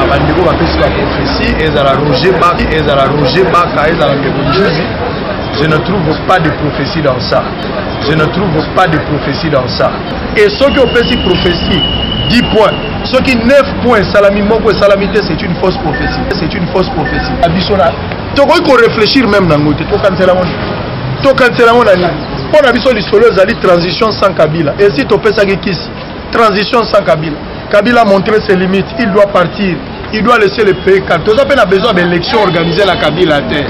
bandeko bapesi ba prophétie ezala Roger Baka ezala Roger Baka ezala Mbebonjuzi. Je ne trouve pas de prophétie dans ça. Je ne trouve pas de prophétie dans ça. Et ceux qui ont fait cette prophétie 10 points, ceux qui 9 points salami moko salamité, c'est une fausse prophétie. C'est une fausse prophétie. Abisona to ko réfléchir même dans ngote to cancela mon ani pour la biso lisolo zali transition sans Kabila. Et si to fait ça kisi transition sans Kabila, Kabila a montré ses limites, il doit partir, il doit laisser le pays calme. Tous a besoin d'élections organisées la Kabila à terre.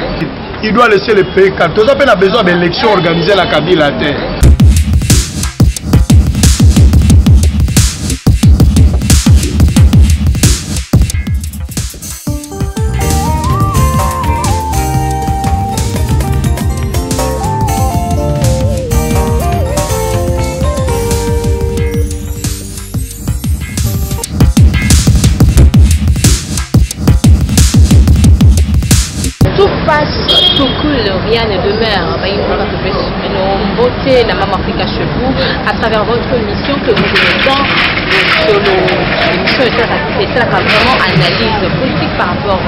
Il doit laisser le pays calme. Tous a besoin d'élections organisées la Kabila à terre. Tout cool, rien ne demeure. Beauté, la Maman Africa chez vous, à travers votre émission que vous mettons sur l'émission et ça vraiment analyse politique par rapport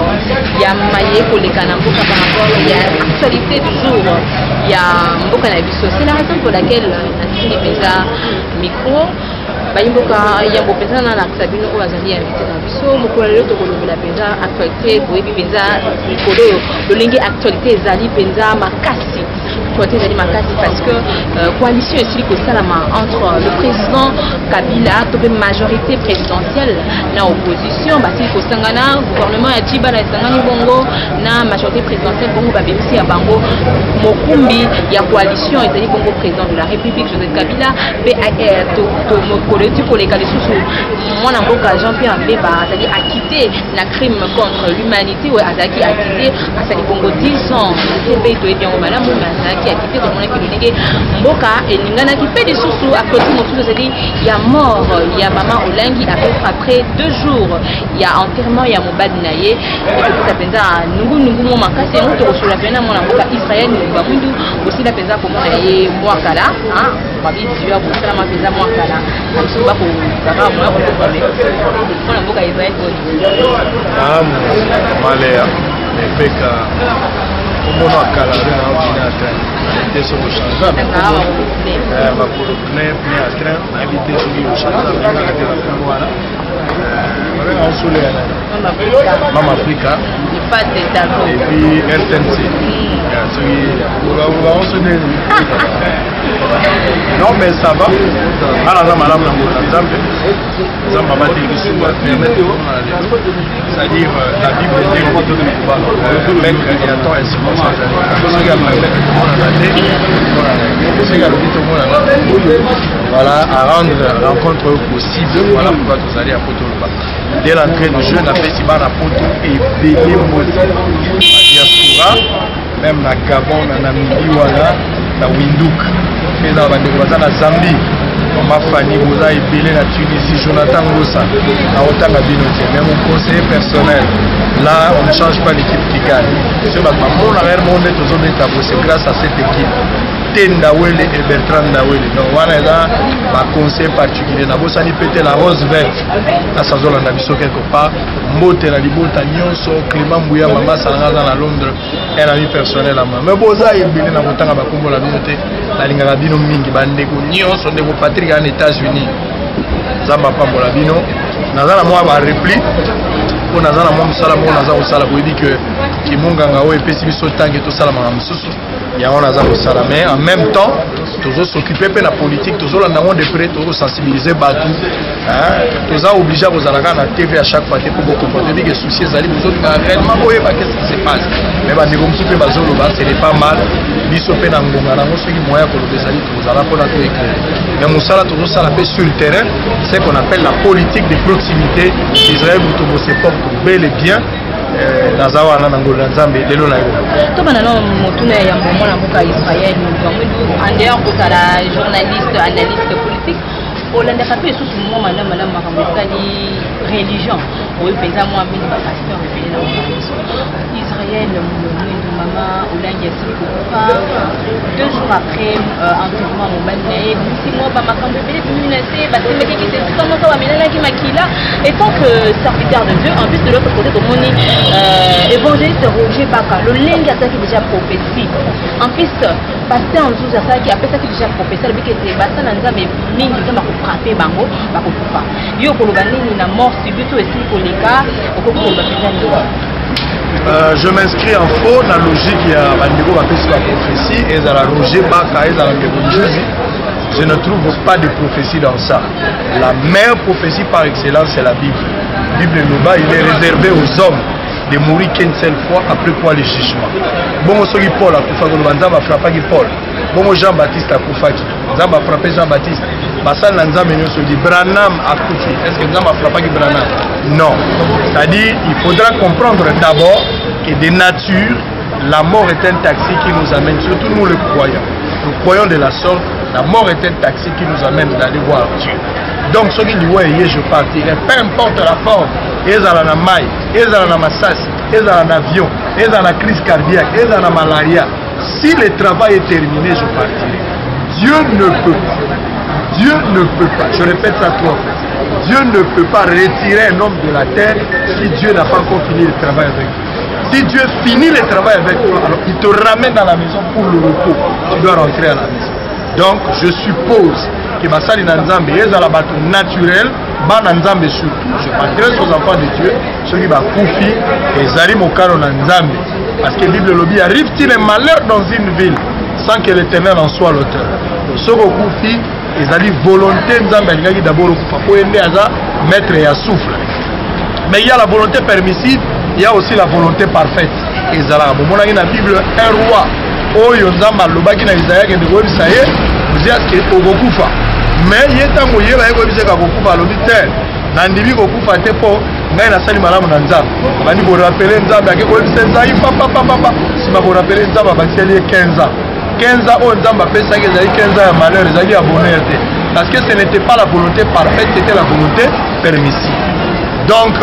il y a Maïe pour les Kanamboka par rapport il y a actualité du jour, il y a Mboka Nabiso. C'est la raison pour laquelle Nathalie Peza micro. Bayimboka yambo peza na Sabino o azali invité na biso mokolo to kolobela peza actualité boyebi peza mikolo lolingi actualité ezali peza makasi actualité ezali makasi parce que coalition esili kosalama entre le président Kabila to majorité présidentielle na opposition basili kosangana gouvernement ya Djiba na sangani bongo na majorité présidentielle bongo babemisi ya bango mokumbi ya coalition ezali bongo président de la République Joseph Kabila pe tu pour les cas de sous moi n'importe Jean-Pierre Mbemba c'est-à-dire acquitté la crime contre l'humanité ou Azaki acquitté à sa Congo 10 ans c'est pays to bien au malamu Azaki acquitté comme on a pu donner Mboka et Lingana qui fait des sous à côté mon tout c'est-à-dire il y a mort il y a maman Olangi après 2 jours il y a enterrement il y a Mobad Naye et que ça penza nungu mo makasi on te reçoit la peine mon Mboka Israël Babundu aussi la penza pour moi Naye moi kala hein babi Dieu pour ça ma penza moi kala soba ko baba moi ko parler on a Mboka Israël malaya peka omono akala na ordinateur des solutions ça va pour pneu à train habiter sur le champ voilà on soulève Maman Africa pas de et puis RTNC non mais ça va alors madame c'est-à-dire la Bible est mec et attend ainsi voilà à rendre la rencontre possible voilà pourquoi vous allez à Potoloba dès l'entrée du jeu n'a fait si bas à Poto et Bélé la diaspora même na Gabon na Namibie voilà na Windhoek et dans la Zambie Mama Fanny Boza et Bélé na Tunisie Jonathan Gossa na Otanga Binoté même mon conseiller personnel là on ne change pas l'équipe qui gagne c'est ma maman la réelle monde c'est grâce à cette équipe Tendawele et Bertrand Ndawele donc voilà là ma conseil particulier na bosani péter la rose verte na sazola na biso quelque part mbote na libota nyonso Clément Mbouya mama salanga na Londres un ami personnel à moi mais boza ebele na kotanga bakombo la binote la lingaka bino mingi bandeko nyonso ndeko Patrick en États-Unis zamba pambola bino nazala moi ba repli po nazala moi musala mo nazala osala boyebi que kimonganga o epesi biso tangi to sala manga mususu ya on a ça mais en même temps toujours s'occuper de la politique toujours on a de près toujours sensibiliser Batou tous a obligé aux alaka na TV à chaque fois pour beaucoup comprendre que soucis ali vous autres réellement qu'est-ce qui se passe mais ba négo musupe bazolo ba c'est pas mal biso pe na ngonga na moso ki moya ko lobezali tous ala pour la to éclair mais musala toujours ça la fait sur le terrain c'est qu'on appelle la politique de proximité Israël vous se porte bel et bien nazawa na ngola nzambe lelo na yo to bana no motuna ya mona Mboka Israël bango en dehors de la journaliste analyste politique olanda kape sous moi madame makambo kali religion oyo peza moi mini ba pasteur pe na Israël maman Olangi asili kokufa 2 jours après enterrement mobali na ye mosimo bamakambo ebele biminase basemekeki te somoka bamelelaki makila. Et tant que serviteur de Dieu, en plus de l'autre côté tomoni évangéliste Roger Baka lolengi ataki déjà prophétie en plus pasteur Nzuza asaki apesaki déjà prophétie alobiki ete basala nzambe mingi nzambe akofrape bango bakokufa yo koloba nini na mort subito esili koleka okoki koloba mpenza nini? Je m'inscris en faux dans la logique ya bandeko bapesi ba prophétie ezala Roger Baka ezala Nzuzi. Je ne trouve pas de prophétie dans ça. La meilleure prophétie par excellence c'est la Bible. La Bible Loba, il est réservé aux hommes de mourir qu'une seule fois après quoi le jugement. Bon, celui Paul a coupé Nzamba a frappé Paul. Bon, Jean-Baptiste a coupé Nzamba a frappé Jean-Baptiste. Bassal Nzamba se dit Branham a coupé. Est-ce que Nzamba a frappé Branham? Non. C'est-à-dire, il faudra comprendre d'abord que de nature, la mort est un taxi qui nous amène, surtout nous les croyants. Nous croyons de la sorte, la mort est un taxi qui nous amène d'aller voir Dieu. Donc, ce qui dit, ouais, je partirai, peu importe la forme, ils ont la maille, ils ont la massage, ils ont un avion, ils ont la crise cardiaque, ils ont la malaria. Si le travail est terminé, je partirai. Dieu ne peut pas. Dieu ne peut pas. Je répète ça 3 fois. Dieu ne peut pas retirer un homme de la terre si Dieu n'a pas encore fini le travail avec lui. Si Dieu finit le travail avec toi, alors il te ramène dans la maison pour le repos. Tu dois rentrer à la maison. Donc, je suppose que Basali Nanzambe est à la bateau naturel, Bananzambe surtout, je m'adresse aux enfants de Dieu, ceux qui va Koufi et Zari Mokaro Nanzambe. Parce que la Bible le dit, arrive-t-il un malheur dans une ville sans que l'Éternel en soit l'auteur? Ceux qui Koufi, ils ont dit volonté Nzambe, il y a d'abord pour aider à mettre et à souffle. Mais il y a la volonté permissive, il y a aussi la volonté parfaite. Et Zala, bon, dans la Bible, un roi. Oyo Nzamba lobaki na Isaïa ke ndeko bisa ye uziaske okokufa mais yetango yeba yeko biseka kokufa lobi te na ndibi kokufa te po ngai na sali malamu na Nzamba bandi bo rappeler Nzamba ke ko bisa nzai papa sima ko rappeler Nzamba bakiseli 15 ans o Nzamba pesa ke zali 15 ans ya malheur zali ya bonheur te parce que ce n'était pas la volonté parfaite, c'était la volonté permissive. Donc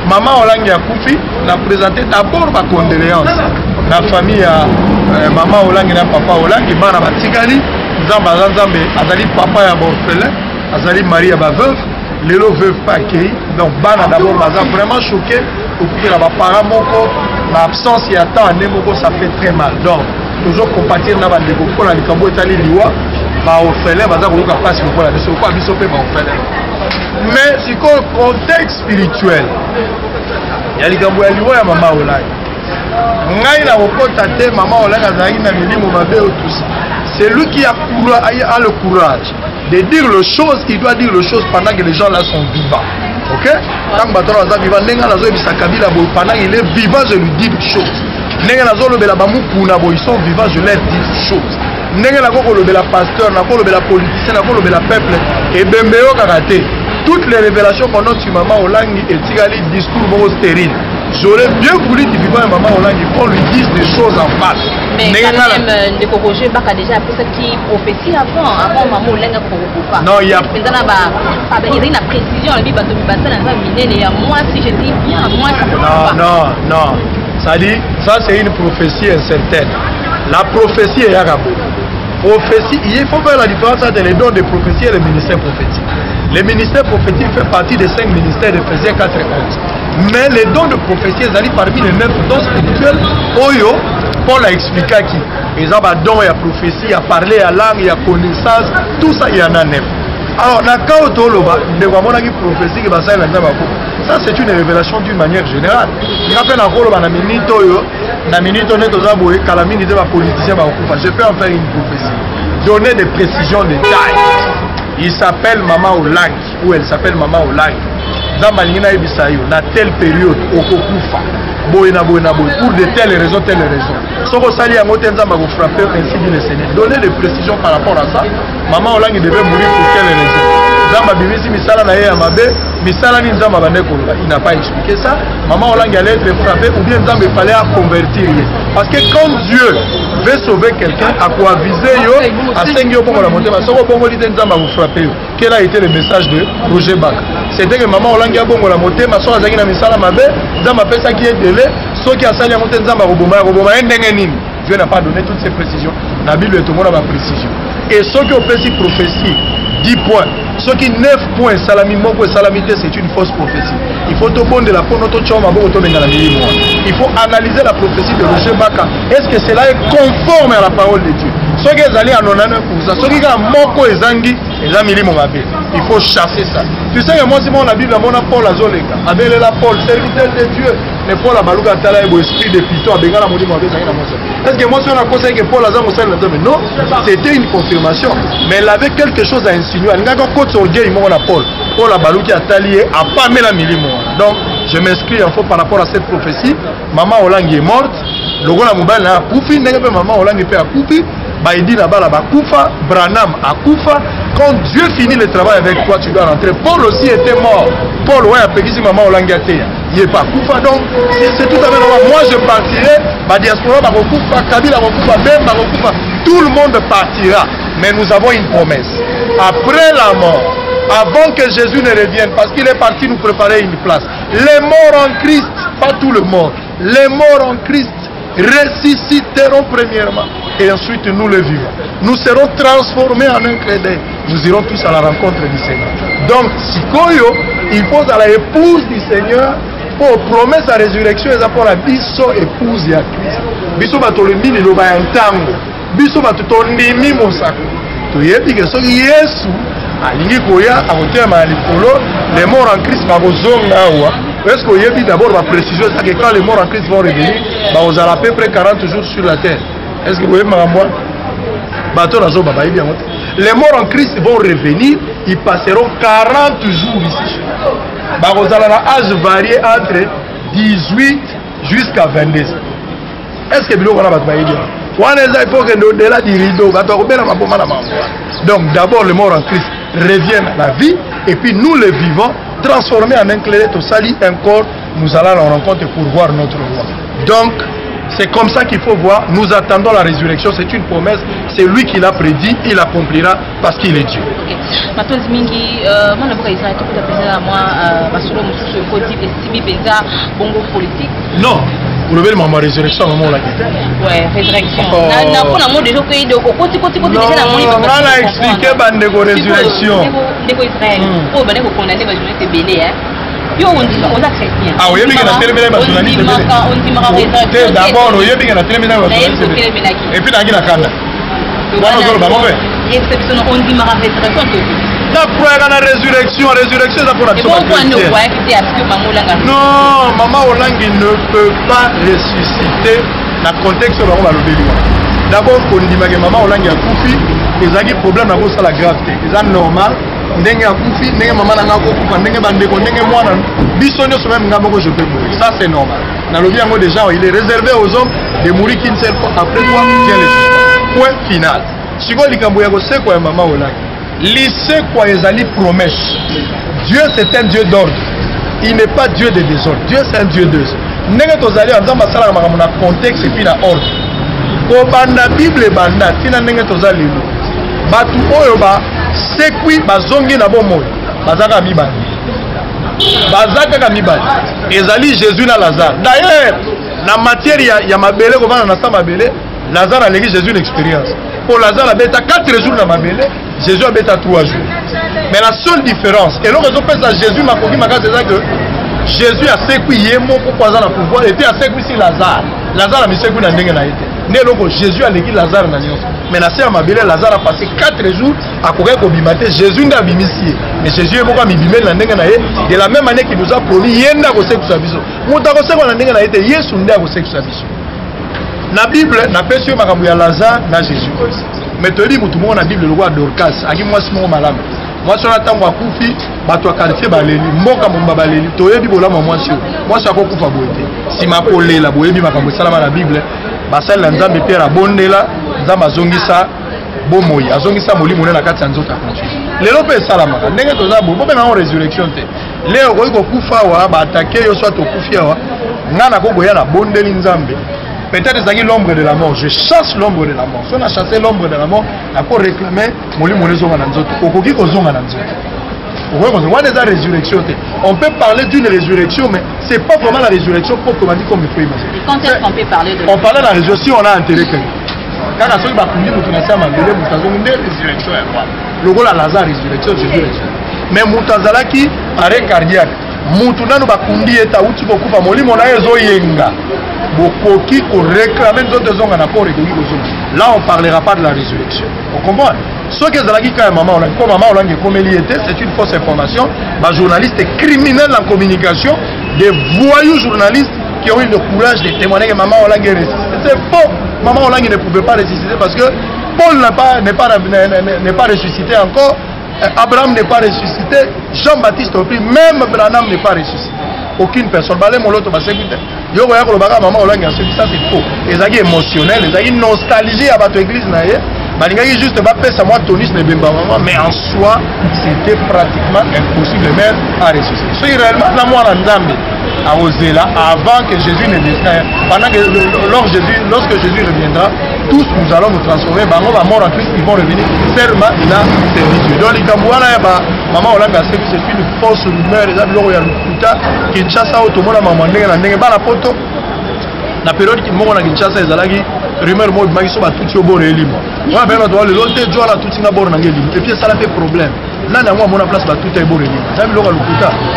maman Olangi a Koufi n'a présenté d'abord ma condoléance. La famille a maman Olangi na papa Olangi bana batikali Nzamba Nzambe azali papa ya orphelin azali mari ya ba veuve lelo veuve pas accueilli donc bana d'abord baza vraiment choqué au prix la parents moko l'absence ya temps ane moko ça fait très mal donc toujours compatir na bandeko pour la likambo etali liwa ba orphelin baza koluka passe pour la biso kwa biso pe ba orphelin mais si ko contexte spirituel ya likambo ya liwa ya mama Olangi ngai na kokota te mama Olangi azali na milimo mabe otusi. C'est lui qui a le courage de dire les choses, il doit dire les choses pendant que les gens là sont vivants. Ok? Tant que Batora est vivant, pendant qu'il est vivant, je lui dis des choses. Ils sont vivants, je leur dis des choses. Le pasteur, le politicien, le peuple, et Bembeo Karate. Toutes les révélations qu'on a sur Maman Olangi et Tigali, discours stérile. J'aurais bien voulu que vivant Maman Olangi qu'on lui dise des choses en face. Mais quand même, le Roger Baka déjà fait cette qui prophétie avant Maman Olangi Kokofa. Non, il y a une précision, moi si je dis bien, moi ça Non. Ça dit, ça c'est une prophétie incertaine. La prophétie est Arabo. Prophétie, il faut faire la différence entre les dons de prophétie et le ministère prophétique. Le ministère prophétique fait partie des 5 ministères de Ephésiens 4 et 11. Mais les dons de prophétie, ils arrivent parmi les 9 dons spirituels. Oyo, Paul a expliqué qui. Ils ont des dons, il y a prophétie, il y a parler à langue, il y a connaissance, tout ça, il y en a 9. Alors, ça c'est une révélation d'une manière générale. Je peux en faire une prophétie. Donner des précisions, des tailles. Il s'appelle Maman Olangi, ou elle s'appelle Maman Olangi. Dans na telle période, Okokufa. Pour de telles raisons, Si vous allez à vous frapper, ainsi dit le Seigneur. Donnez des précisions par rapport à ça. Maman Olangi devait mourir pour quelle raison? Il n'a pas expliqué ça. Maman Olangi allait être frappée ou bien il fallait convertir. Parce que quand Dieu veut sauver quelqu'un, à quoi viser à 5 ans pour la monter, vous frappez. quel a été le message de Roger Baka? C'était que maman Olangi a bongo la moté, ma soeur Azaki na misala mabe, Nzamba pesa qui est délai, ceux qui a sali à monter Nzamba Roboma, Dieu n'a pas donné toutes ces précisions. La Bible est au monde à ma précision. Et ceux qui ont fait ces prophéties, 10 points. Ceux qui 9 points, salami moko et salamité, c'est une fausse prophétie. Il faut tout bon de la il faut analyser la prophétie de Roger Baka. Est-ce que cela est conforme à la parole de Dieu? Ceux qui sont allés en 99%, ceux qui ont moko et zangi, il faut chasser ça. Tu sais que moi, si mon la Bible, mon Paul Azoleka, avec la Paul, serviteur de Dieu, mais Paul a balouga tala et esprit de Python, avec la maudit mauvais. Est-ce que moi, si on a conseillé que Paul Azam mais non, c'était une confirmation. Mais il avait quelque chose à insinuer. Il y a Paul a balouga tali et a pas mis la milimo. Donc, je m'inscris en faux par rapport à cette prophétie. Maman Olangi est morte. Le roi la mobile a Koufi, maman Olangi a Koufi. Baïdi Nabala Bakoufa, Branham a Koufa. Quand Dieu finit le travail avec toi, tu dois rentrer. Paul aussi était mort. Paul, ouais, a payé maman Olangi. Il n'est pas Koufa. Donc, c'est tout à fait normal. Moi, je partirai. Ma diaspora, Bakoufa, Kabila, Bakoufa, Ben, Bakoufa. Tout le monde partira. Mais nous avons une promesse. Après la mort, avant que Jésus ne revienne, parce qu'il est parti nous préparer une place. Les morts en Christ, pas tout le monde. Les morts en Christ ressusciteront premièrement et ensuite nous le vivons. Nous serons transformés en un clin d'œil. Nous irons tous à la rencontre du Seigneur. Donc, Sikoyo, il faut à l'épouse du Seigneur pour promesse à résurrection et pour la biso épouse de Christ. Biso batolemi ni loba yantango. Biso batotondimi mosako. Toyebi que so Yesu alingi koya akotema likolo les morts en Christ bakozonga awa. Est-ce qu'il y a d'abord la précision que quand les morts en Christ vont revenir, vous allez à peu près 40 jours sur la terre. Est-ce que vous voyez ma moi? Les morts en Christ vont revenir, ils passeront 40 jours ici. Vous allez à âge varié entre 18 jusqu'à 22. Est-ce que vous avez dit? Il faut que nous delà du rideau. Donc d'abord les morts en Christ reviennent à la vie et puis nous les vivons transformés en un clé au sali encore nous allons à la rencontre pour voir notre roi. Donc c'est comme ça qu'il faut voir. Nous attendons la résurrection, c'est une promesse, c'est lui qui l'a prédit, il l'accomplira parce qu'il est Dieu. Non. Vous levez le moment résurrection, maman l'a dit. Ouais, résurrection. Non, on a expliqué la résurrection. Ah oui, mais la télé d'abord, il y a bien la télé et puis la Kanda. La résurrection, résurrection, c'est pour la non, maman Olangi ne peut pas ressusciter dans le contexte de la d'abord, on dit que maman Olangi a Koufi, ils ont des problèmes dans la gravité. C'est normal. Ça c'est normal. Dans le bien des gens, il est réservé aux hommes de mourir qu'une seule fois. Après quoi vient le jugement. Point final. Si vous avez quoi maman Olangi, lycée quoi ils allaient promesse. Dieu c'est un Dieu d'ordre. Il n'est pas Dieu de désordre. Dieu c'est un Dieu d'ordre. N'est-ce que vous allez en disant que contexte et puis la ordre. Quand la Bible est banda, tina n'est que vous allez batu oyoba sekwi bazongi na bomoi bazaka mibali ezali Jésus na Lazare. D'ailleurs na matière ya mabele ko bana na sa mabele Lazare a légué Jésus une expérience. Pour Lazare a bêta 4 jours na mabele, Jésus a bêta 3 jours. Mais la seule différence et l'on fait ça Jésus m'a connu c'est ça que Jésus a sekwi yemo pour poser na pouvoir et puis a sekwi si Lazare. Lazare a mis sekwi na ndenge na été. Jésus a légué Lazare na nyonso. Mais la sœur Mabélé, Lazare a passé 4 jours à courir au bimate. Jésus n'a pas mis ici. Mais Jésus est beaucoup mis de la même manière qu'il nous a promis. Yenda ko seku sabiso. Muta ko seku na ndenge na été. Yesu nda ko seku sabiso. Na Bible na pesio makambo ya Lazare na Jésus. Mais to li mutu mo na Bible le roi Dorcas. Aki mwasi mo malama. Mwasi na tango akufi bato ya quartier baleli mboka momba baleli toyebi bolama mwasi yo. Mwasi akokufa boete. Si makolela boyebi makambo salama na Bible. Basal la nzambe Pierre abondela nzambe azongisa bomoi azongisa molimo na kati ya nzoto akontinue lelo pe salama ndenge toza bo bobe na résurrection te leo ko kufa wa ba attaquer yo soit to kufia wa ngana ko goya na bondeli nzambe peut-être c'est l'ombre de la mort. Je chasse l'ombre de la mort. Si on a chassé l'ombre de la mort, on peut réclamer on peut parler d'une résurrection, mais c'est pas vraiment la résurrection proprement dit comme il faut imaginer. Quand est-ce qu'on peut parler de on parlait de la résurrection si on a intérêt que quand on a dit que résurrection le la Lazare résurrection Jésus résurrection mais Moutazala qui arrêt cardiaque Moutuna no bakundi eta uti bokufa molimo na ezo yenga bokoki ko réclamer d'autres zonga na ko régulier là on parlera pas de la résurrection on comprend ce que Zalaki quand maman on maman on comme il était c'est une fausse information ba journaliste criminel en communication des voyous journalistes qui ont eu le courage de témoigner que maman Olang est ressuscité. C'est faux. Maman Olang ne pouvait pas ressusciter parce que Paul n'est pas ressuscité encore. Abraham n'est pas ressuscité. Jean-Baptiste non plus. Même Branham n'est pas ressuscité. Aucune personne. Maman Olang ça c'est faux. Les amis émotionnels, les amis nostalgie à votre église. Malgré juste ça moi tonus ne mais en soi c'était pratiquement impossible même à ressusciter. C'est réellement la moi en Zambie. À Ozela, avant que Jésus ne descende, lorsque Jésus reviendra, tous nous allons nous transformer. On va mort en Christ, ils vont revenir. Seulement, il a service. Donc, les Kambouana, maman, on a c'est une fausse rumeur. Les amis, il y a le Kuta, Kinshasa, Otomona, maman, la photo. La période qui m'a dit Kinshasa, ils allaient rumeur, moi, ils sont tous au bord de l'île. Moi, je vais dire, les autres jours, là, tout est au bord de l'île. Et puis, ça a fait problème. Là, moi, mon place, tout est au bord de l'île.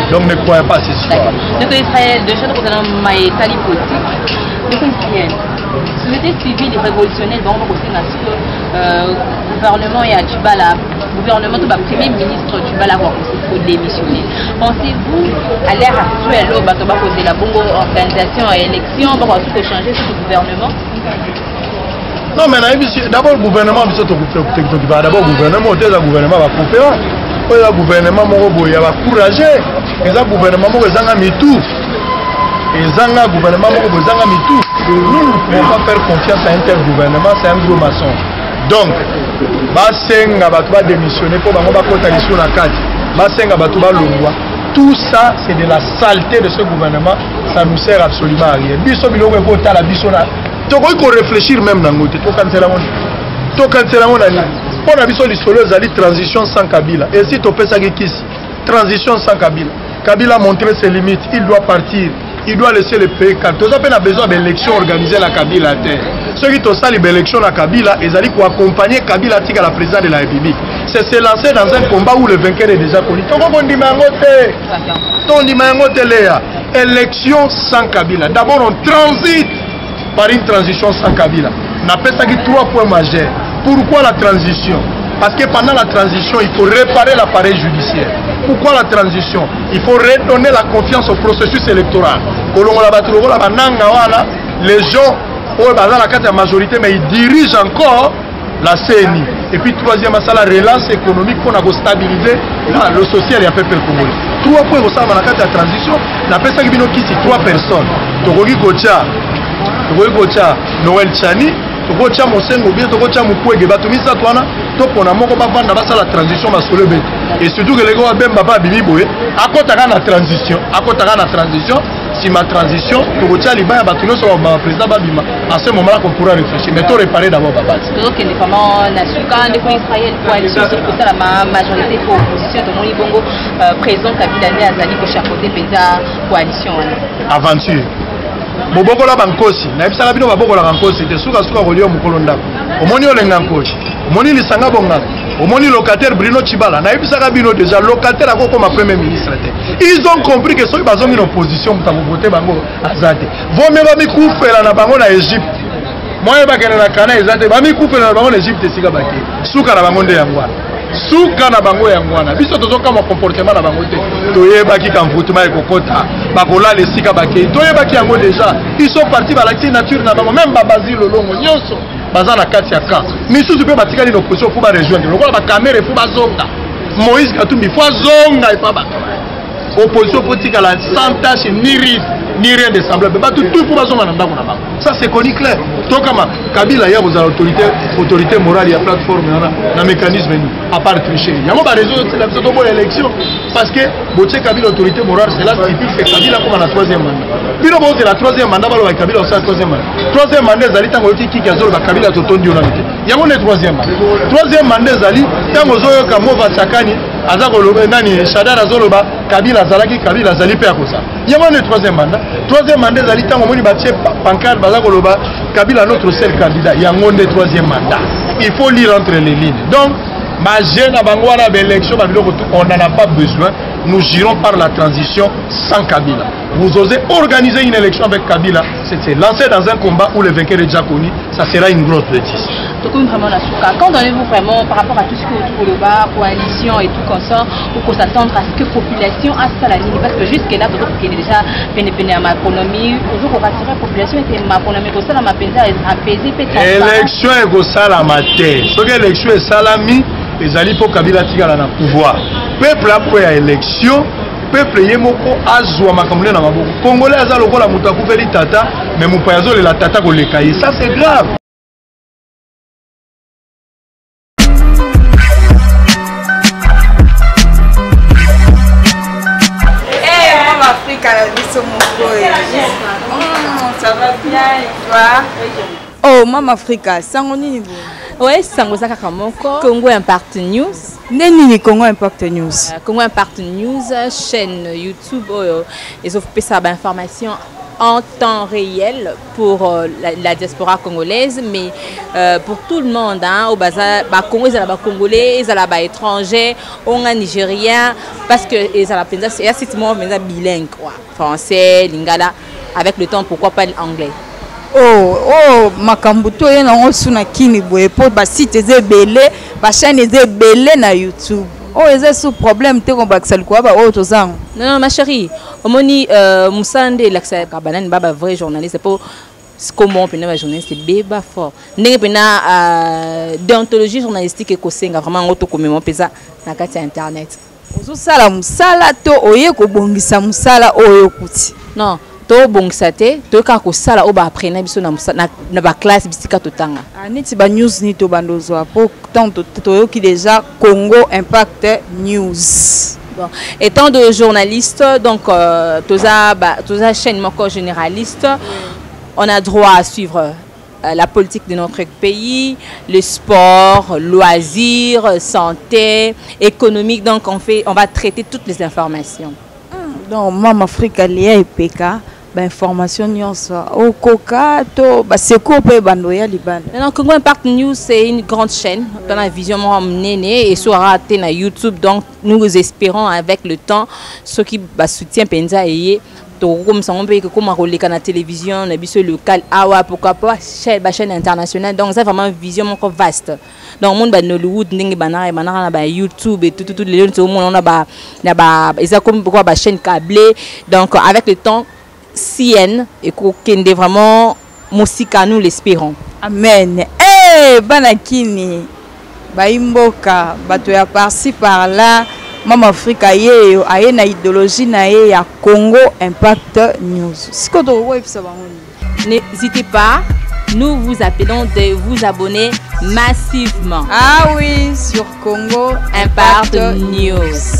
Donc, ne croyez pas ces histoires. Donc, Israël, de choses concernant Maïtali politique, donc, Israël, si vous avez suivi les révolutionnaires, on va aussi dans le gouvernement et à Tchibala, gouvernement, le premier ministre Tchibala va démissionner. Pensez-vous, à l'ère actuelle, on va poser la bonne organisation et élection, on va changer ce gouvernement? Non, mais d'abord le gouvernement, d'abord le gouvernement, le gouvernement va conférence. Le gouvernement va courager. Le gouvernement va mitou. Le gouvernement va mitou. Nous ne pouvons pas faire confiance à un tel gouvernement, c'est un gros maçon. Donc, Basenga va démissionner pour tout ça, c'est de la saleté de ce gouvernement. Ça ne nous sert absolument à rien. Il faut réfléchir même dans le pour la transition sans Kabila. Et si tu fais ça, transition sans Kabila. Kabila a montré ses limites. Il doit partir. Il doit laisser le pays. Quand tu as besoin d'élections organisées à Kabila. Ceux qui ont fait l'élection à Kabila, ils allaient pour accompagner Kabila à la présidence de la République. C'est se lancer dans un combat où le vainqueur est déjà connu. Élection sans Kabila. D'abord, on transite par une transition sans Kabila. On appelle ça 3 points majeurs. Pourquoi la transition? Parce que pendant la transition, il faut réparer l'appareil judiciaire. Pourquoi la transition? Il faut redonner la confiance au processus électoral. Les gens, la majorité, mais ils dirigent encore la CNI. Et puis, troisième, c'est la relance économique pour stabiliser le social et à peu près congolais. 3 points au sein de la transition. On appelle ça 3 personnes. Togogi Gocha, Noël Chani, Togocha Mosengo, bien Togocha Mukwege, Batumisa Toana, Topona Moko Bavanda, la transition va se lever. Et surtout que les gars, ben Baba Bibiboé, à côté de la transition, si ma transition, Togocha Liba, Batuno sur le président Babima, à ce moment-là qu'on pourra réfléchir. Mais tout réparer d'abord Baba. Donc, indépendamment, Nasuka, depuis Israël, coalition, c'est pour ça la majorité pour l'opposition de Moni Bongo, président Kabila, Azali, pour chapeauter Pesa, coalition. Aventure. Bobokola bankosi na ebisala bino babokola bankosi te suka suka kolio mukolo ndako omoni olenga nkosi omoni lisanga bonga omoni locataire Bruno Tshibala na ebisaka bino déjà locataire akoko ma premier ministre te ils ont compris que soki bazongi na opposition mutabu voter bango azate vome ba mikufela na bango na Egypte moye bakene na kana ezate ba mikufela na bango na Egypte sika bake suka na bango nde yangwana suka na bango yangwana biso tozoka ma comportement na bango te toyebaki kan voutement ekokota bakola lesika bake toyebaki yango déjà ils sont partis balakisi nature na bango même babazi lolongo nyonso baza na kati ya camp misusu pe batikali na opposition pour ba rejoindre lokola ba caméra pour bazonga Moïse Katumbi faut zonga et pas ba opposition pour tikala sans tâche ni risque ni rien de semblable. Ça c'est connu clair. Donc Kabila y a vos autorité morale, il y a plateforme, il y a mécanisme à part tricher. Il y a un réseau de l'élection parce que Boche Kabila autorité morale c'est là typique c'est Kabila comme la troisième mandat. Puis là c'est la troisième mandat alors Kabila aussi la troisième mandat. Troisième mandat Zali tant qui a zolo Kabila totondi on a été. Il y a un troisième mandat. Troisième mandat Zali tant ozoyo kamova sakani azakolo nani Shadara zoloba Kabila Zalaki Kabila Zali pe akosa. Il y a un troisième mandat. Troisième mandat Zali tant omoni batie pancarte bazakoloba Kabila notre seul candidat. Il y a un troisième mandat. Il faut lire entre les lignes. Donc ma jeune abangwana d'élection on n'en a pas besoin. Nous girons par la transition sans Kabila. Vous osez organiser une élection avec Kabila, c'est lancer dans un combat où le vainqueur est déjà connu, ça sera une grosse bêtise. Quand donnez-vous vraiment par rapport à tout ce que vous le bas, coalition et tout comme ça, pour s'attendre à ce que la population a ça la ligne? Parce que jusque-là, vous avez déjà pénétré à ma économie, vous avez rassuré la population et ma économie, vous avez apaisé, l'élection est ça la matière. Ce que l'élection est salami, les alliés pour Kabila Tigala dans le pouvoir. Peuple après l'élection, peuple yemoko azwa makamule na maboko. Congolais aza lokola mutu akufeli tata, mais mupayazo le la tata ko lekaye. Ça c'est grave. Ça va bien et toi? Oh, Maman Africa, ça on est bon. Oui, Sangoza Kakamoko, Congo Impact News. Neni Congo Impact News. Congo Impact News, chaîne YouTube, ils offrent ça d'informations en temps réel pour la diaspora congolaise, mais pour tout le monde, hein, au bazar, Congo, ils sont congolais, ils sont étrangers, on a nigérien, parce que ils sont c'est un bilingue, quoi, français, lingala, avec le temps, pourquoi pas l'anglais. Oh, makambuto yena osuna kini boye po ba site ezebele, ba chaîne ezebele na YouTube. Oh, eza sous problème te ko bakisali ko ba o tozango. Non, ma chérie, omoni Musande l'accès kabanani baba vrai journaliste pour comment on peut être journaliste beba fort. Ndenge pena déontologie journalistique et kosenga vraiment auto komemo pesa na kati internet. Ozo sala musala to oye ko bongisa musala oyo kuti. Non. To bongsate to ka ko sala o ba aprena biso na ba classe bisika totanga niti ba news ni to bandozo po tant to ki déjà Congo Impact News. Bon, étant de journaliste donc toza chaîne moko généraliste, on a droit à suivre la politique de notre pays, le sport, loisirs, santé, économique, donc on va traiter toutes les informations. Donc Maman Africa lié et PK information nyonso au coca to ba seko pe bandoya libana. Non, Congo Impact News c'est une grande chaîne dans la vision néné et sur na YouTube, donc nous espérons avec le temps ceux qui soutient penza et comme ça on peut que comme relika na télévision na biso local awa pourquoi pas chaîne internationale, donc c'est vraiment une vision encore vaste. Donc monde ba Nollywood ndenge banana na ba YouTube et tout les gens tout monde on a ils comme pourquoi ba chaîne câblée, donc avec le temps CN et kende vraiment musika nous l'espérons. Amen. Banakini baimboka bato ya par-ci par là. Maman Africa ye aye na idéologie na ye ya Congo Impact News. N'hésitez pas, nous vous appelons de vous abonner massivement. Ah oui, sur Congo Impact News.